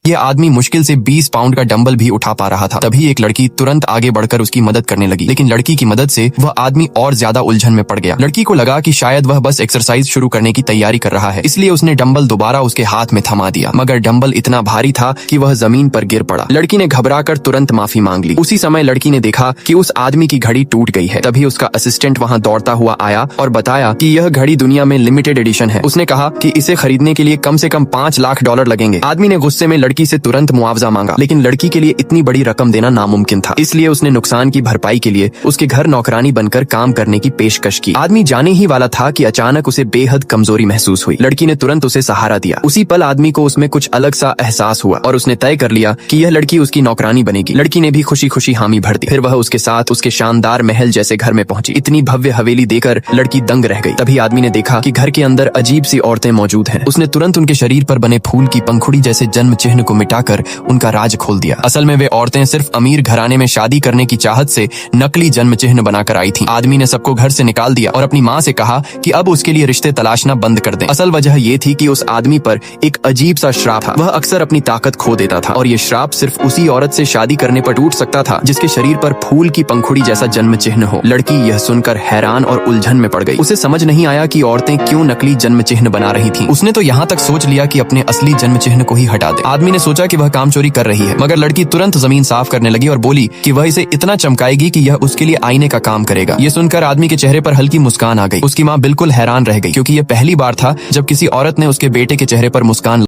ये आदमी मुश्किल से 20 पाउंड का डंबल भी उठा पा रहा था। तभी एक लड़की तुरंत आगे बढ़कर उसकी मदद करने लगी, लेकिन लड़की की मदद से वह आदमी और ज्यादा उलझन में पड़ गया। लड़की को लगा कि शायद वह बस एक्सरसाइज शुरू करने की तैयारी कर रहा है, इसलिए उसने डंबल दोबारा उसके हाथ में थमा दिया, मगर डंबल इतना भारी था कि वह जमीन पर गिर पड़ा। लड़की ने घबराकर तुरंत माफी मांग ली। उसी समय लड़की ने देखा कि उस आदमी की घड़ी टूट गई है। तभी उसका असिस्टेंट वहाँ दौड़ता हुआ आया और बताया कि यह घड़ी दुनिया में लिमिटेड एडिशन है। उसने कहा कि इसे खरीदने के लिए कम से कम $5 लाख लगेंगे। आदमी ने गुस्से में लड़की से तुरंत मुआवजा मांगा, लेकिन लड़की के लिए इतनी बड़ी रकम देना नामुमकिन था, इसलिए उसने नुकसान की भरपाई के लिए उसके घर नौकरानी बनकर काम करने की पेशकश की। आदमी जाने ही वाला था कि अचानक उसे बेहद कमजोरी महसूस हुई। लड़की ने तुरंत उसे सहारा दिया। उसी पल आदमी को उसमें कुछ अलग सा एहसास हुआ और उसने तय कर लिया कि यह लड़की उसकी नौकरानी बनेगी। लड़की ने भी खुशी खुशी हामी भर दी। फिर वह उसके साथ उसके शानदार महल जैसे घर में पहुंची। इतनी भव्य हवेली देकर लड़की दंग रह गई। तभी आदमी ने देखा कि घर के अंदर अजीब सी औरतें मौजूद हैं। उसने तुरंत उनके शरीर पर बने फूल की पंखुड़ी जैसे जन्म चिन्ह को मिटाकर उनका राज खोल दिया। असल में वे औरतें सिर्फ अमीर घराने में शादी करने की चाहत से नकली जन्म चिन्ह बनाकर आई थीं। आदमी ने सबको घर से निकाल दिया और अपनी माँ से कहा कि अब उसके लिए रिश्ते तलाशना बंद कर दें। असल वजह ये थी कि उस आदमी पर एक अजीब सा श्राप था। वह अक्सर अपनी ताकत खो देता था और ये श्राप सिर्फ उसी औरत से शादी करने पर टूट सकता था जिसके शरीर पर फूल की पंखुड़ी जैसा जन्म चिन्ह हो। लड़की यह सुनकर हैरान और उलझन में पड़ गई। उसे समझ नहीं आया कि औरतें क्यों नकली जन्म चिन्ह बना रही थीं। उसने तो यहाँ तक सोच लिया कि अपने असली जन्म चिन्ह को ही हटा दे। आदमी ने सोचा कि वह काम चोरी कर रही है, मगर लड़की तुरंत जमीन साफ करने लगी और बोली कि वह इसे इतना चमकाएगी कि यह उसके लिए आईने का काम करेगा। ये सुनकर आदमी के चेहरे पर हल्की मुस्कान आ गई। उसकी माँ बिल्कुल हैरान रह गई, क्योंकि यह पहली बार था जब किसी औरत ने उसके बेटे के चेहरे पर मुस्कान